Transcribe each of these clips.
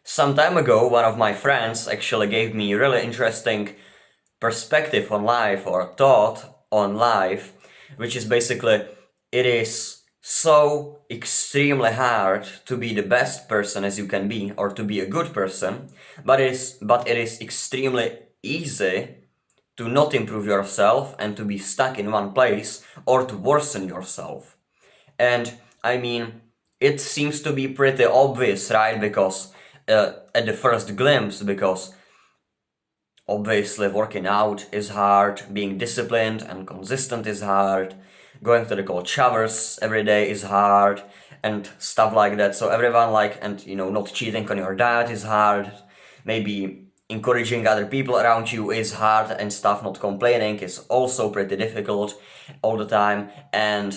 Some time ago, one of my friends actually gave me a really interesting perspective on life or thought on life, which is basically it is so extremely hard to be the best person as you can be or to be a good person, but it is extremely easy to not improve yourself and to be stuck in one place or to worsen yourself. And I mean, it seems to be pretty obvious, right? Because at the first glimpse, because obviously working out is hard, being disciplined and consistent is hard, going to the cold showers every day is hard, and stuff like that. So everyone and not cheating on your diet is hard. Maybe encouraging other people around you is hard and stuff. Not complaining is also pretty difficult all the time. And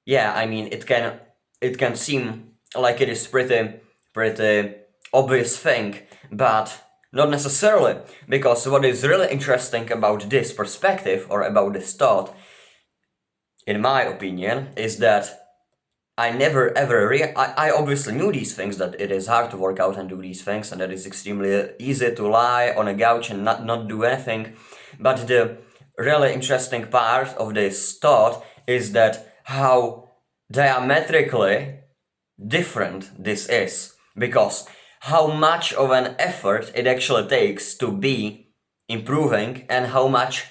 yeah, I mean, it can seem like it is pretty obvious thing, but not necessarily, because what is really interesting about this perspective or about this thought, in my opinion, is that I never ever I obviously knew these things, that it is hard to work out and do these things, and that it's extremely easy to lie on a couch and not do anything. But the really interesting part of this thought is that how diametrically different this is, because how much of an effort it actually takes to be improving and how much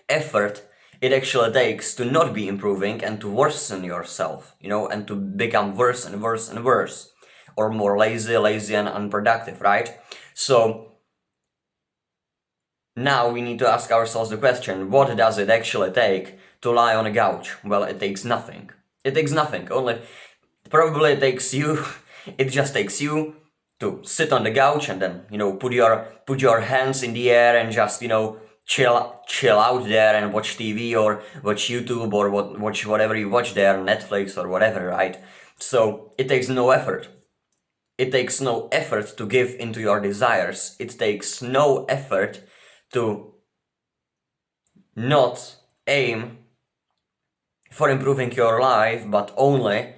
effort it actually takes to not be improving and to worsen yourself, and to become worse and worse and worse, or more lazy and unproductive, right? So now we need to ask ourselves the question, what does it actually take to lie on a couch? Well, it takes nothing. It takes nothing. Probably it just takes you to sit on the couch and then, put your hands in the air and just, chill out there and watch TV or watch YouTube or watch whatever you watch there, Netflix or whatever, right? So it takes no effort. It takes no effort to give into your desires. It takes no effort to not aim for improving your life, but only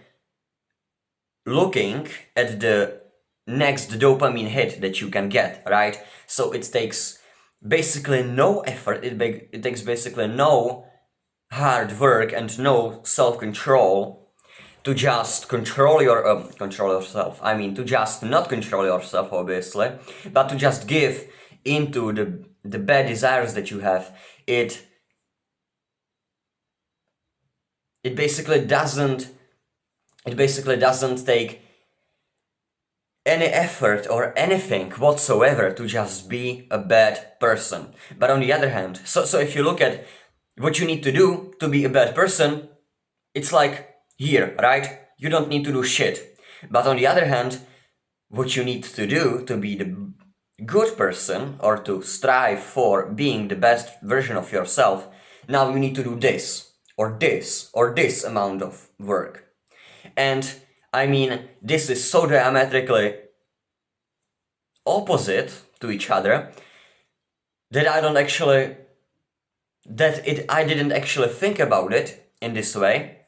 looking at the next dopamine hit that you can get, right? So it takes basically no effort, it takes basically no hard work and no self-control to just control yourself. I mean, to just not control yourself, obviously, but to just give into the bad desires that you have. It basically doesn't take any effort or anything whatsoever to just be a bad person. But on the other hand, so if you look at what you need to do to be a bad person, it's like here, right? You don't need to do shit. But on the other hand, what you need to do to be the good person or to strive for being the best version of yourself, now you need to do this or this or this amount of work. And I mean, this is so diametrically opposite to each other that I didn't actually think about it in this way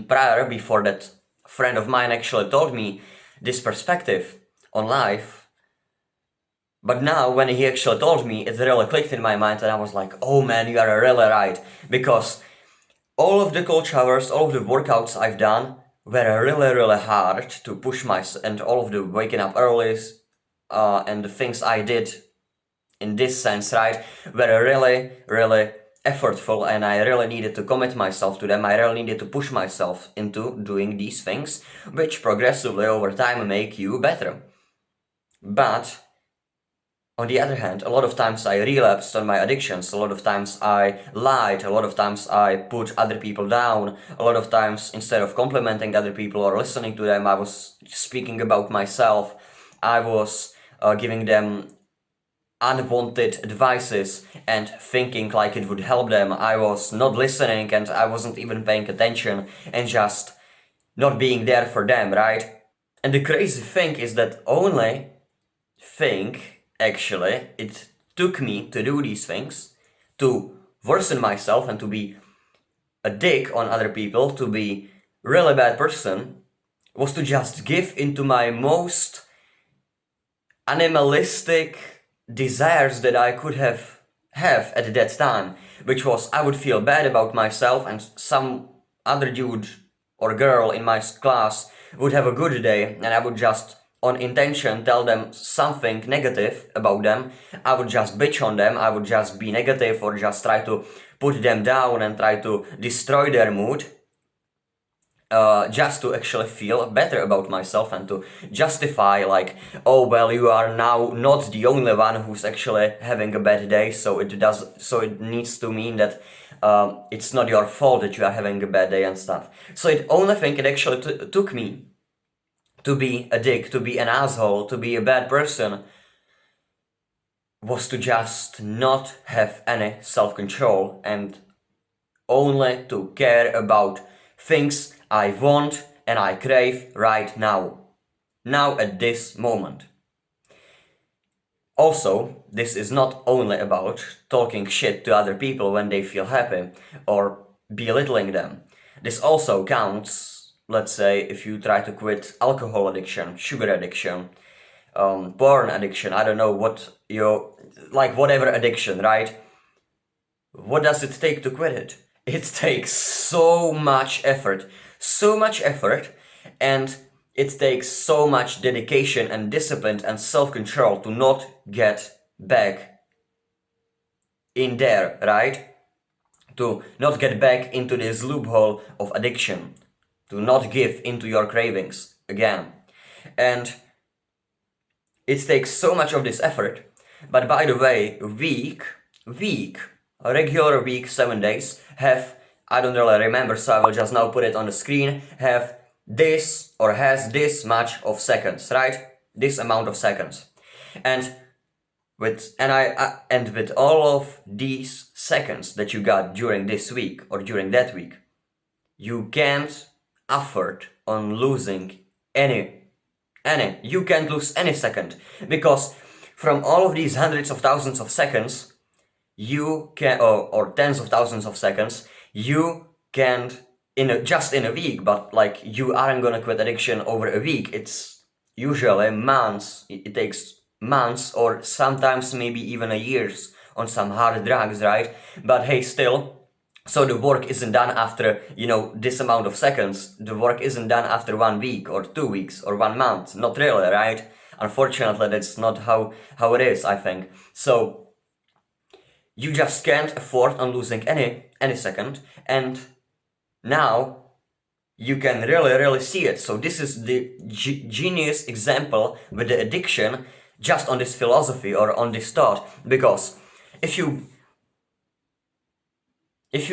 prior, before that friend of mine actually told me this perspective on life. But now when he actually told me, it really clicked in my mind and I was like, oh man, you are really right. Because all of the cold showers, all of the workouts I've done were really, really hard to push myself, and all of the waking up early and the things I did in this sense, right, were really, really effortful, and I really needed to commit myself to them. I really needed to push myself into doing these things, which progressively over time make you better. But on the other hand, a lot of times I relapsed on my addictions, a lot of times I lied, a lot of times I put other people down, a lot of times instead of complimenting other people or listening to them, I was speaking about myself, I was giving them unwanted advices and thinking like it would help them. I was not listening and I wasn't even paying attention and just not being there for them, right? And the crazy thing is that only thing, actually, it took me to do these things, to worsen myself and to be a dick on other people, to be really bad person, was to just give into my most animalistic desires that I could have at that time, which was I would feel bad about myself and some other dude or girl in my class would have a good day and I would just on intention tell them something negative about them. I would just bitch on them, I would just be negative or just try to put them down and try to destroy their mood. Just to actually feel better about myself and to justify like, oh well, you are now not the only one who's actually having a bad day, so it needs to mean that it's not your fault that you are having a bad day and stuff. So it only thing it actually took me to be a dick, to be an asshole, to be a bad person, was to just not have any self-control and only to care about things I want and I crave right now at this moment. Also, this is not only about talking shit to other people when they feel happy or belittling them. This also counts, let's say, if you try to quit alcohol addiction, sugar addiction, porn addiction, I don't know what whatever addiction, right? What does it take to quit it? It takes so much effort, and it takes so much dedication and discipline and self-control to not get back in there, right? To not get back into this loophole of addiction, to not give into your cravings again. And it takes so much of this effort. But by the way, a regular week, 7 days, I don't really remember, so I will just now put it on the screen, has this much of seconds, right? This amount of seconds. And with all of these seconds that you got during this week or during that week, you can't afford on losing you can't lose any second, because from all of these hundreds of thousands of seconds, you can, or tens of thousands of seconds, you can't, just in a week, but like you aren't gonna quit addiction over a week. It's usually months. It takes months or sometimes maybe even a years on some hard drugs, right? But hey, still, so the work isn't done after, this amount of seconds. The work isn't done after 1 week or 2 weeks or 1 month. Not really, right? Unfortunately, that's not how it is, I think. So you just can't afford on losing any second, and now you can really see it. So this is the genius example with the addiction, just on this philosophy or on this thought, because if you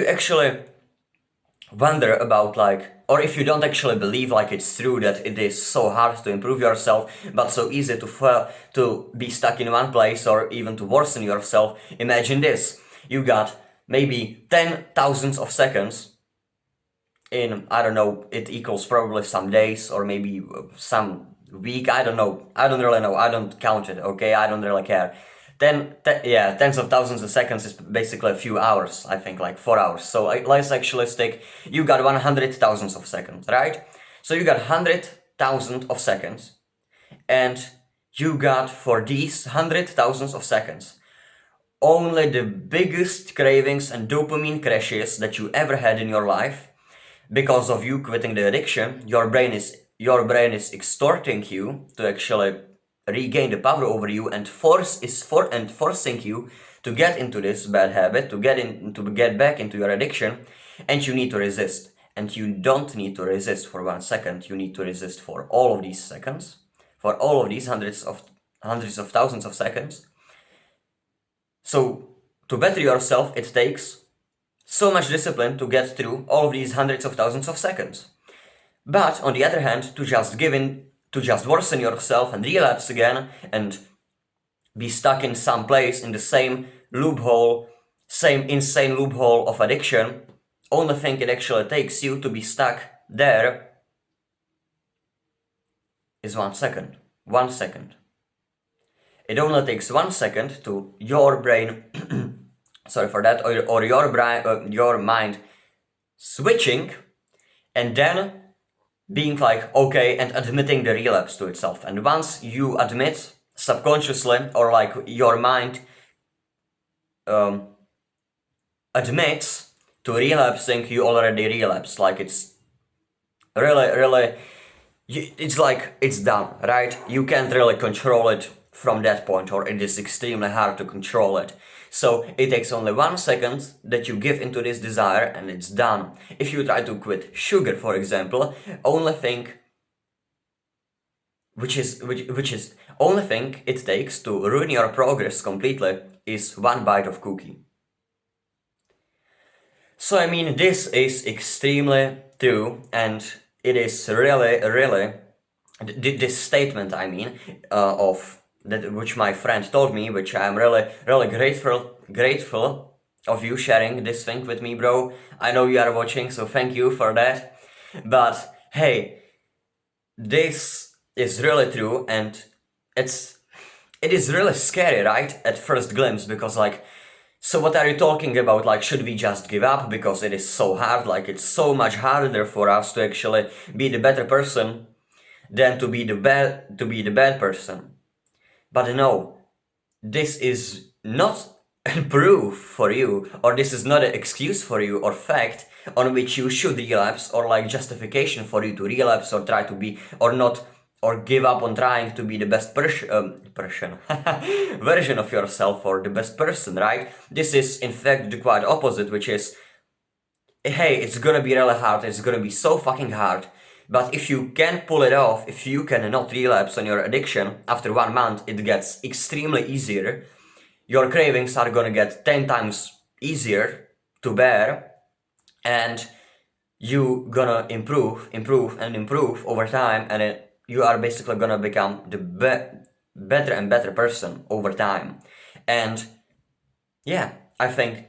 actually wonder about or if you don't actually believe it's true that it is so hard to improve yourself but so easy to be stuck in one place or even to worsen yourself, imagine this. You got maybe 10,000 of seconds in, I don't know, it equals probably some days or maybe some week, I don't know, I don't really know, I don't count it, okay, I don't really care. Tens of thousands of seconds is basically a few hours, I think, 4 hours. So let's actually stick, you got 100,000 of seconds, right? So you got 100,000 of seconds, and you got for these 100,000 of seconds only the biggest cravings and dopamine crashes that you ever had in your life. Because of you quitting the addiction, your brain is extorting you to actually regain the power over you and forcing you to get into this bad habit, to get back into your addiction, and you need to resist. And you don't need to resist for 1 second, you need to resist for all of these seconds, for all of these hundreds of thousands of seconds. So to better yourself, it takes so much discipline to get through all of these hundreds of thousands of seconds. But on the other hand, to just worsen yourself and relapse again and be stuck in some place in the same insane loophole of addiction, only thing it actually takes you to be stuck there is 1 second. 1 second. It only takes 1 second to your brain, sorry for that, or your mind switching, and then being okay, and admitting the relapse to itself. And once you admit subconsciously, or like your mind admits to relapsing, you already relapsed. Like it's really, it's like it's done, right? You can't really control it from that point, or it is extremely hard to control it. So it takes only 1 second that you give into this desire and it's done. If you try to quit sugar, for example, only thing which is only thing it takes to ruin your progress completely is 1 bite of cookie. So I mean, this is extremely true, and it is really this statement, I mean, of that which my friend told me, which I'm really grateful of you sharing this thing with me, bro. I know you are watching, so thank you for that. But hey, this is really true, and it is really scary, right, at first glimpse, because like, so what are you talking about? Like, should we just give up because it is so hard? Like, it's so much harder for us to actually be the better person than to be the bad person. But no, this is not a proof for you, or this is not an excuse for you or fact on which you should relapse, or like justification for you to relapse or try to be, or not, or give up on trying to be the best version of yourself, or the best person, right? This is in fact the quite opposite, which is, hey, it's gonna be really hard, it's gonna be so fucking hard, but if you can pull it off, if you can not relapse on your addiction, after 1 month it gets extremely easier. Your cravings are gonna get 10 times easier to bear, and you gonna improve over time, and you are basically gonna become the better and better person over time. And yeah, I think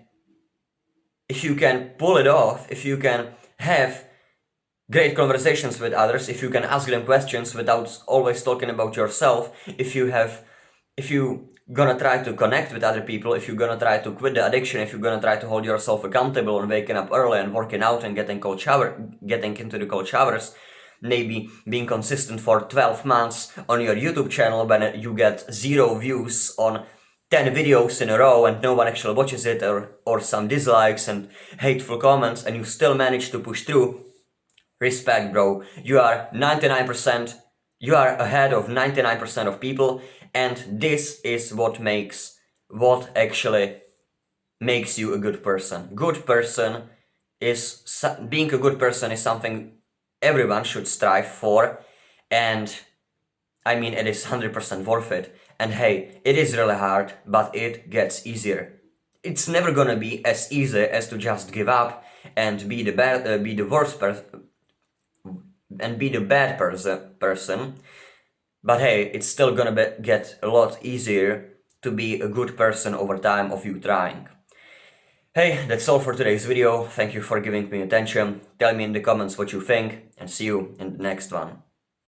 if you can pull it off, if you can have great conversations with others, if you can ask them questions without always talking about yourself, if you gonna try to connect with other people, if you're gonna try to quit the addiction, if you're gonna try to hold yourself accountable and waking up early and working out and getting into the cold showers, maybe being consistent for 12 months on your YouTube channel when you get 0 views on 10 videos in a row and no one actually watches it, or some dislikes and hateful comments, and you still manage to push through. Respect, bro. You are 99%, you are ahead of 99% of people, and this is what actually makes you a good person. Being a good person is something everyone should strive for, and I mean, it is 100% worth it. And hey, it is really hard, but it gets easier. It's never gonna be as easy as to just give up and be the bad person, but hey, it's still gonna get a lot easier to be a good person over time of you trying. Hey, that's all for today's video. Thank you for giving me attention. Tell me in the comments what you think, and see you in the next one.